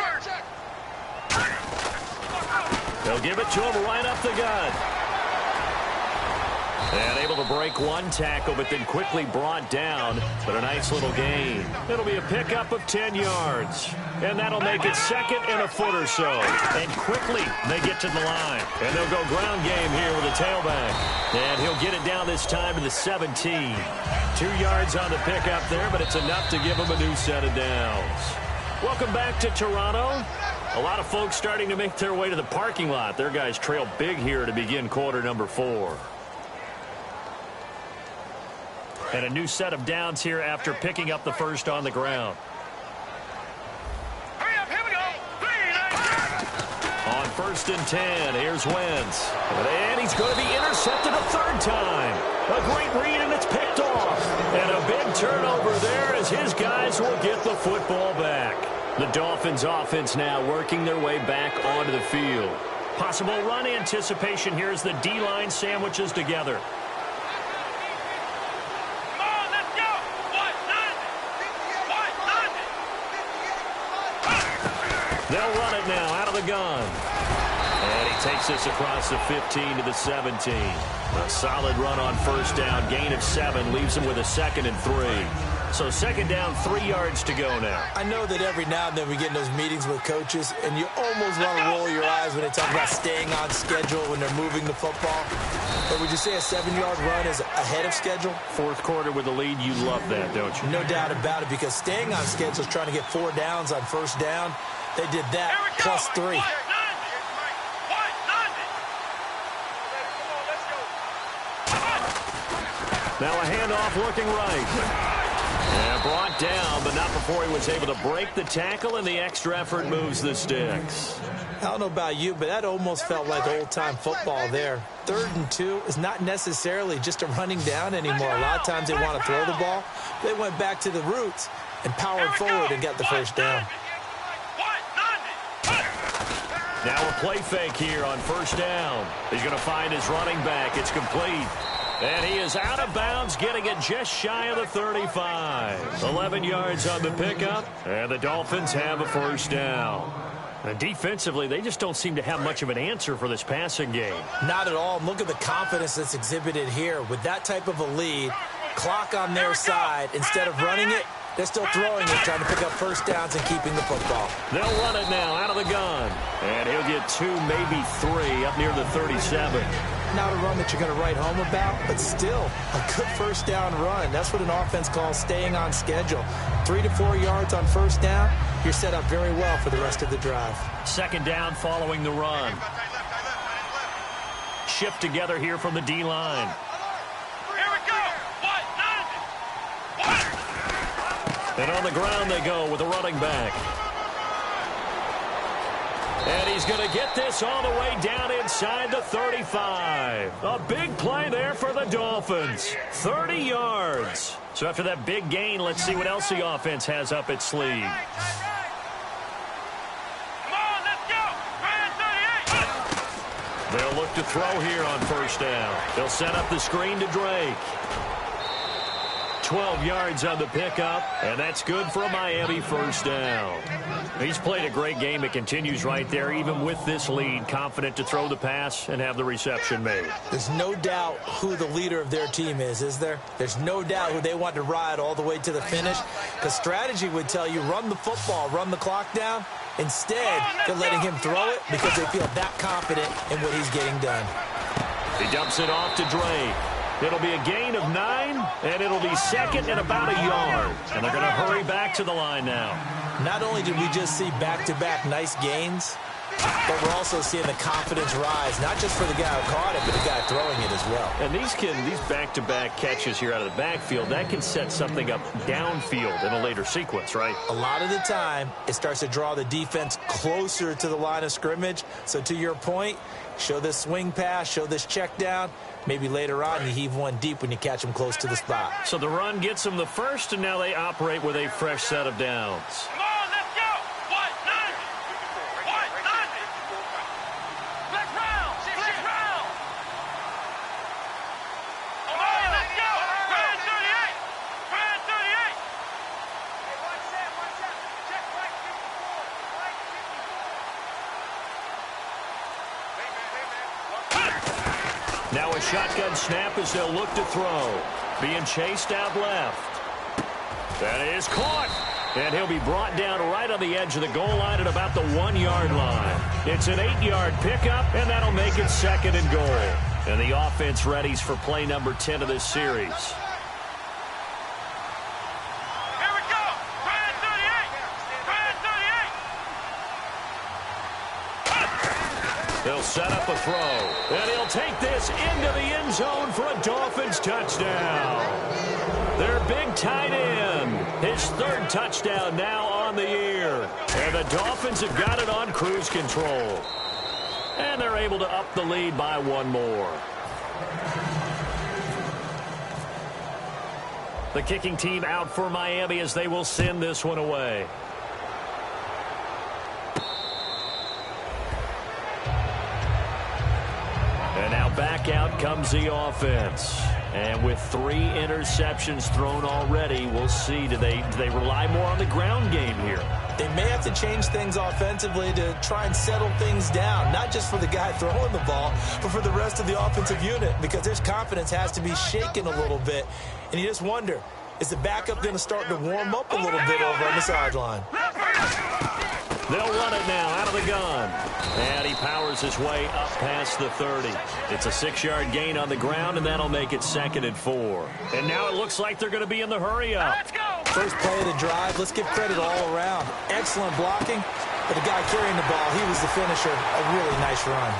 They'll give it to him right up the gut. And able to break one tackle, but then quickly brought down. But a nice little gain. It'll be a pickup of 10 yards. And that'll make it second and a foot or so. And quickly they get to the line. And they'll go ground game here with a tailback. And he'll get it down this time to the 17. 2 yards on the pickup there, but it's enough to give him a new set of downs. Welcome back to Toronto. A lot of folks starting to make their way to the parking lot. Their guys trail big here to begin quarter number 4. And a new set of downs here after picking up the first on the ground. Hurry up, here we go. On 1st and 10, here's Wentz. And he's going to be intercepted a third time. A great read, and it's picked off. And a big turnover there as his guys will get the football back. The Dolphins offense now working their way back onto the field. Possible run anticipation here as the D-line sandwiches together. They'll run it now out of the gun. And he takes this across the 15 to the 17. A solid run on first down. Gain of 7 leaves him with a 2nd and 3. So second down, 3 yards to go now. I know that every now and then we get in those meetings with coaches, and you almost want to roll your eyes when they talk about staying on schedule when they're moving the football. But would you say a 7-yard run is ahead of schedule? Fourth quarter with the lead, you love that, don't you? No doubt about it, because staying on schedule is trying to get 4 downs on first down. They did that plus 3. Now a handoff looking right. And brought down, but not before he was able to break the tackle, and the extra effort moves the sticks. I don't know about you, but that almost felt like old-time football there. 3rd and 2 is not necessarily just a running down anymore. A lot of times they want to throw the ball. They went back to the roots and powered forward and got the first down. Now a play fake here on first down. He's going to find his running back. It's complete. And he is out of bounds, getting it just shy of the 35. 11 yards on the pickup, and the Dolphins have a first down. And defensively, they just don't seem to have much of an answer for this passing game. Not at all. Look at the confidence that's exhibited here. With that type of a lead, clock on their side, instead of running it, they're still throwing it, trying to pick up first downs and keeping the football. They'll run it now out of the gun. And he'll get 2, maybe 3 up near the 37. Not a run that you're going to write home about, but still a good first down run. That's what an offense calls staying on schedule. 3 to 4 yards on first down, you're set up very well for the rest of the drive. Second down following the run. Shift together here from the D-line. And on the ground they go with the running back. And he's going to get this all the way down inside the 35. A big play there for the Dolphins. 30 yards. So after that big gain, let's see what else the offense has up its sleeve. Come on, let's go. They'll look to throw here on first down. They'll set up the screen to Drake. 12 yards on the pickup, and that's good for a Miami first down. He's played a great game. It continues right there, even with this lead, confident to throw the pass and have the reception made. There's no doubt who the leader of their team is there? There's no doubt who they want to ride all the way to the finish, because strategy would tell you run the football, run the clock down. Instead, they're letting him throw it because they feel that confident in what he's getting done. He dumps it off to Drake. It'll be a gain of 9, and it'll be second and about a yard. And they're going to hurry back to the line now. Not only did we just see back-to-back nice gains, but we're also seeing the confidence rise, not just for the guy who caught it, but the guy throwing it as well. And these back-to-back catches here out of the backfield, that can set something up downfield in a later sequence, right? A lot of the time, it starts to draw the defense closer to the line of scrimmage. So to your point, show this swing pass, show this check down. Maybe later on you heave one deep when you catch them close to the spot. So the run gets them the first, and now they operate with a fresh set of downs. Come on, let's go. What? None. Black round. Come on, let's go. Brand 38. Brand 38. Hey, watch that. Check right 54. Now a shotgun snap as they'll look to throw. Being chased out left. That is caught. And he'll be brought down right on the edge of the goal line at about the 1-yard line. It's an 8-yard pickup, and that'll make it second and goal. And the offense readies for play number 10 of this series. Here we go. Brand 38. Brand 38. They'll set up a throw, and he'll take this into the end zone for a Dolphins touchdown. Their big tight end, his 3rd touchdown now on the year. And the Dolphins have got it on cruise control. And they're able to up the lead by 1 more. The kicking team out for Miami as they will send this one away. And now back out comes the offense. And with 3 interceptions thrown already, we'll see. Do they rely more on the ground game here? They may have to change things offensively to try and settle things down, not just for the guy throwing the ball, but for the rest of the offensive unit, because their confidence has to be shaken a little bit. And you just wonder, is the backup going to start to warm up a little bit over on the sideline? They'll run it now out of the gun. And he powers his way up past the 30. It's a 6-yard gain on the ground, and that'll make it second and 4. And now it looks like they're going to be in the hurry up. Let's go. First play of the drive, let's give credit all around. Excellent blocking, but the guy carrying the ball, he was the finisher. A really nice run.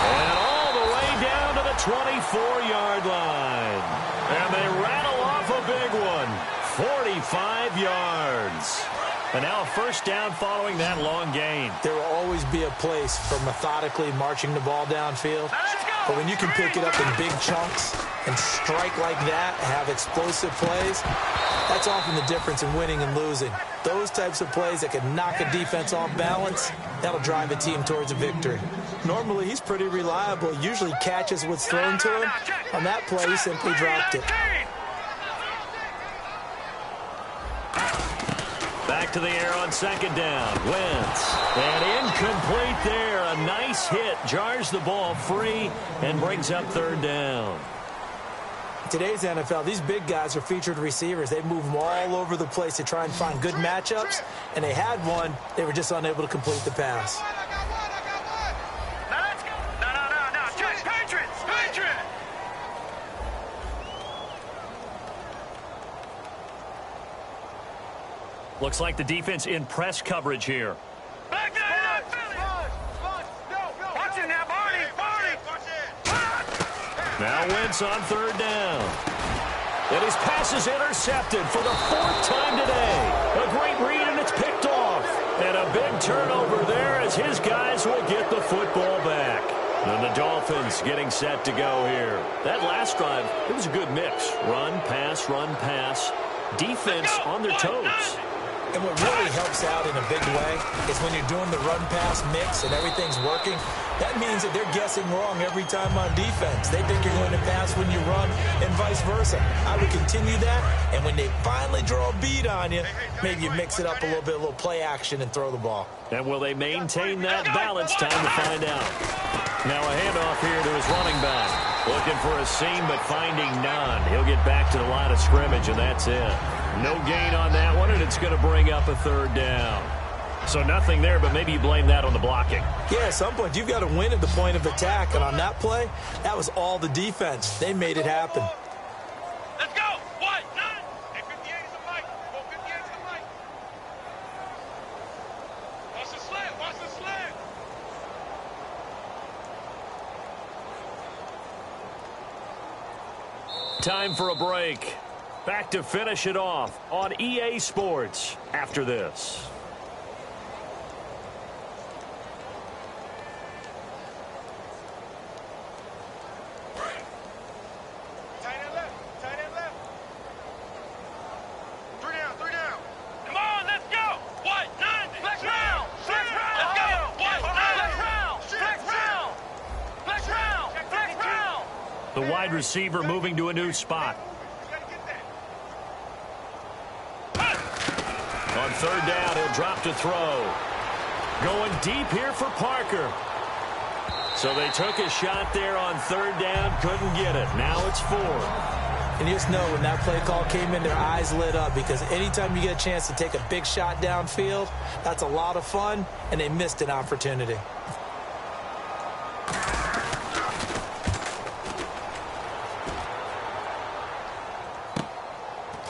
And all the way down to the 24-yard line. And they rattle off a big one. 45 yards. And now a first down following that long gain. There will always be a place for methodically marching the ball downfield. But when you can pick it up in big chunks and strike like that, have explosive plays, that's often the difference in winning and losing. Those types of plays that can knock a defense off balance, that'll drive a team towards a victory. Normally, he's pretty reliable. Usually catches what's thrown to him. On that play, he simply dropped it. Back to the air on second down. Wentz. And incomplete there. A nice hit. Jars the ball free and brings up third down. Today's NFL, these big guys are featured receivers. They move them all over the place to try and find good matchups. And they had one. They were just unable to complete the pass. Looks like the defense in press coverage here. Back there! Watch it now, Barney! Now Wentz on third down. And his pass is intercepted for the fourth time today. A great read, and it's picked off. And a big turnover there as his guys will get the football back. And the Dolphins getting set to go here. That last drive, it was a good mix. Run, pass, defense on their toes. And what really helps out in a big way is when you're doing the run-pass mix and everything's working, that means that they're guessing wrong every time on defense. They think you're going to pass when you run and vice versa. I would continue that, and when they finally draw a beat on you, maybe you mix it up a little bit, a little play action, and throw the ball. And will they maintain that balance? Time to find out. Now a handoff here to his running back. Looking for a seam, but finding none. He'll get back to the line of scrimmage, and that's it. No gain on that one, and it's going to bring up a third down. So nothing there, but maybe you blame that on the blocking. Yeah, at some point, you've got to win at the point of attack. And on that play, that was all the defense. They made it happen. Let's go! What? None! Hey, 58 is the mic. Go, 58 is the mic. Watch the slant. Watch the slant. Time for a break. Back to finish it off on EA Sports after this. Tight end left. Tight end left. Three down. Come on, let's go. What? None. Flex round. Let's go. What? None. Flex round. The wide receiver moving to a new spot. On third down, he'll drop to throw. Going deep here for Parker. So they took a shot there on third down, couldn't get it. Now it's fourth. And you just know when that play call came in, their eyes lit up, because anytime you get a chance to take a big shot downfield, that's a lot of fun, and they missed an opportunity.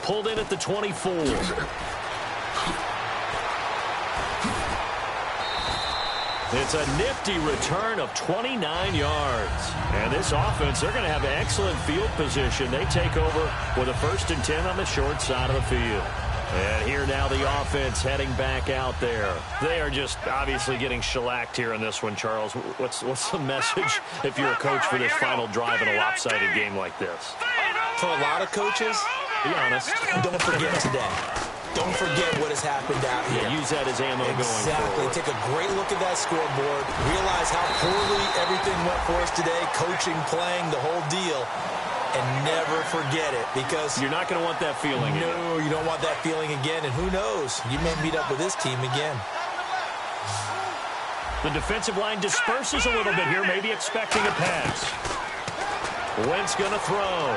Pulled in at the 24. It's a nifty return of 29 yards. And this offense, they're going to have excellent field position. They take over with a 1st and 10 on the short side of the field. And here now the offense heading back out there. They are just obviously getting shellacked here in this one, Charles. What's the message if you're a coach for this final drive in a lopsided game like this? For a lot of coaches, Be honest. don't forget today. Don't forget what has happened out here. Yeah, use that as ammo going Exactly. forward. Take a great look at that scoreboard. Realize how poorly everything went for us today. Coaching, playing, the whole deal. And never forget it, because You're not going to want that feeling again. no, you don't want that feeling again. And who knows? You may meet up with this team again. The defensive line disperses a little bit here, maybe expecting a pass. Wentz going to throw.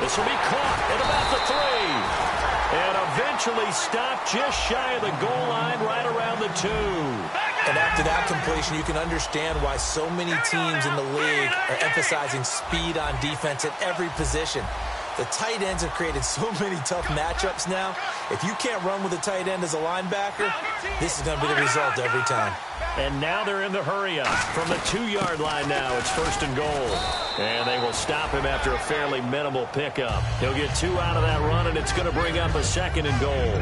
This will be caught at about the 3. And eventually stopped just shy of the goal line, right around the 2. And after that completion, you can understand why so many teams in the league are emphasizing speed on defense at every position. The tight ends have created so many tough matchups now. If you can't run with a tight end as a linebacker, this is going to be the result every time. And now they're in the hurry-up. From the 2-yard line now, it's 1st and goal. And they will stop him after a fairly minimal pickup. He'll get 2 out of that run, and it's going to bring up a 2nd and goal.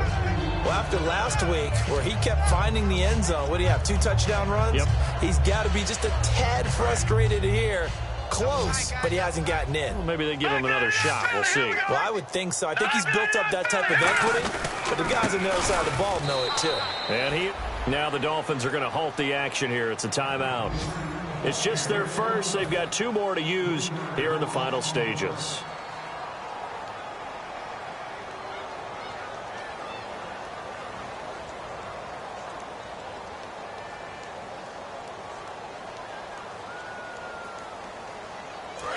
Well, after last week, where he kept finding the end zone, what do you have, 2 touchdown runs? Yep. He's got to be just a tad frustrated here. Close, but he hasn't gotten in. Well, maybe they give him another shot. We'll see. Well, I would think so. I think he's built up that type of equity, but the guys on the other side of the ball know it too. And now the Dolphins are going to halt the action here. It's a timeout. It's just their first. They've got 2 more to use here in the final stages.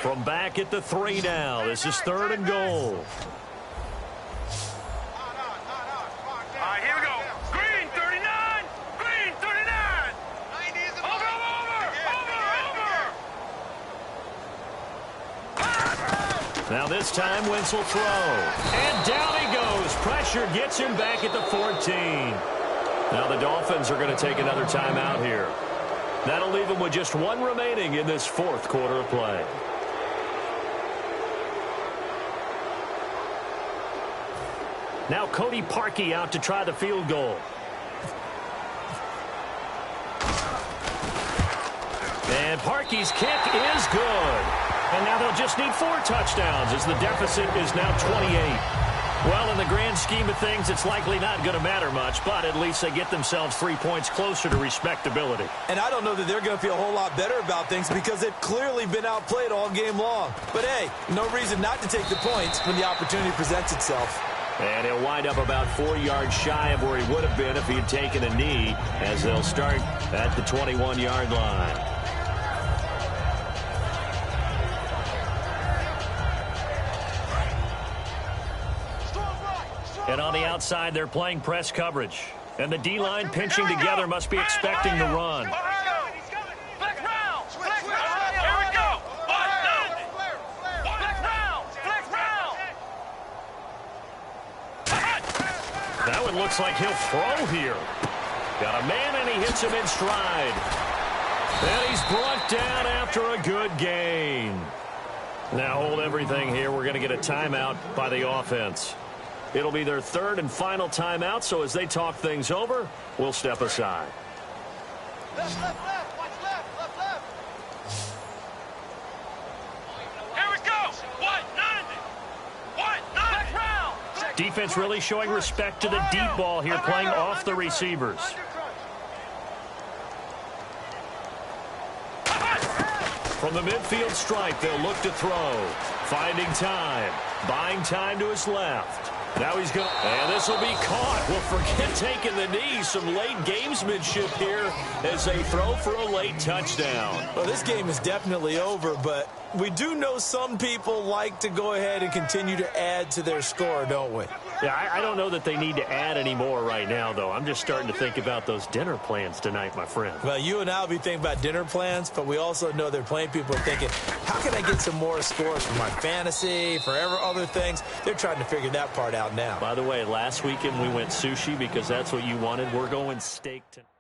From back at the 3 now. This is 3rd and goal. All right, here we go. Green 39. Green 39. Over. Now this time Wentz will throw. And down he goes. Pressure gets him back at the 14. Now the Dolphins are going to take another timeout here. That'll leave them with just 1 remaining in this 4th quarter of play. Now Cody Parkey out to try the field goal. And Parkey's kick is good. And now they'll just need 4 touchdowns as the deficit is now 28. Well, in the grand scheme of things, it's likely not going to matter much, but at least they get themselves 3 points closer to respectability. And I don't know that they're going to feel a whole lot better about things because they've clearly been outplayed all game long. But, hey, no reason not to take the points when the opportunity presents itself. And he'll wind up about 4 yards shy of where he would have been if he had taken a knee, as they'll start at the 21-yard line. And on the outside, they're playing press coverage. And the D-line pinching together must be expecting the run. That one looks like he'll throw here. Got a man, and he hits him in stride. And he's brought down after a good gain. Now hold everything here. We're going to get a timeout by the offense. It'll be their 3rd and final timeout, so as they talk things over, we'll step aside. Left. Watch left. Here we go. What? 90. Round. Defense really showing respect to the deep ball here, playing off the receivers. From the midfield stripe, they'll look to throw. Finding time. Buying time to his left. Now he's going, and this will be caught. Well, forget taking the knee. Some late gamesmanship here as they throw for a late touchdown. Well, this game is definitely over, but we do know some people like to go ahead and continue to add to their score, don't we? Yeah, I don't know that they need to add any more right now, though. I'm just starting to think about those dinner plans tonight, my friend. Well, you and I will be thinking about dinner plans, but we also know there are plenty of people are thinking, how can I get some more scores for my fantasy, for other things? They're trying to figure that part out now. By the way, last weekend we went sushi because that's what you wanted. We're going steak tonight.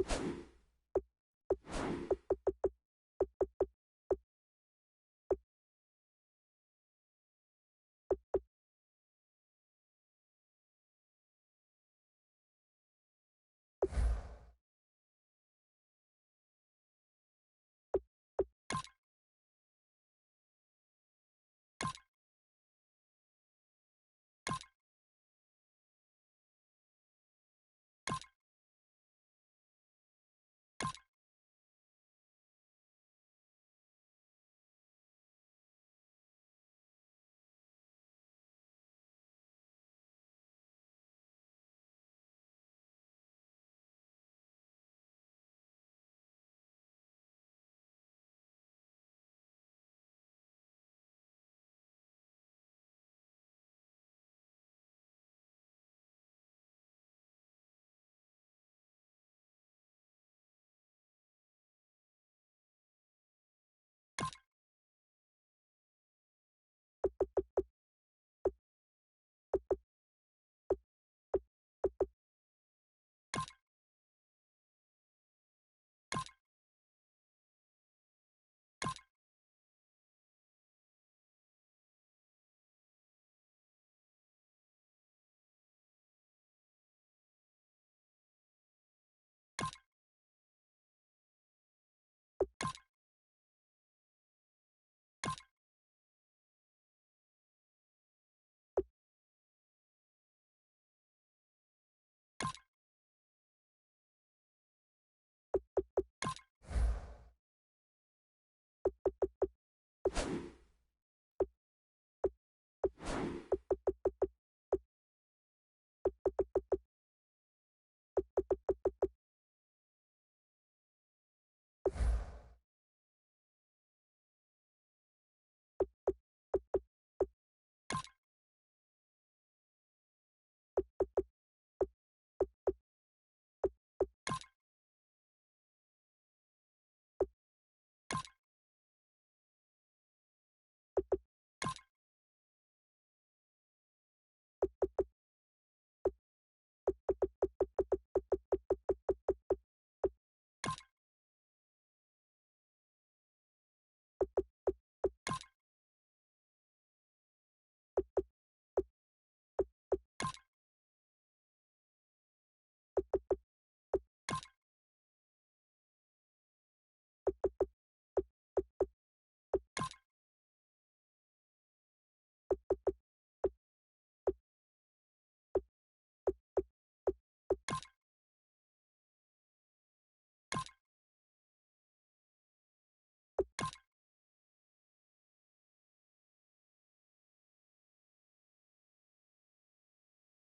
go!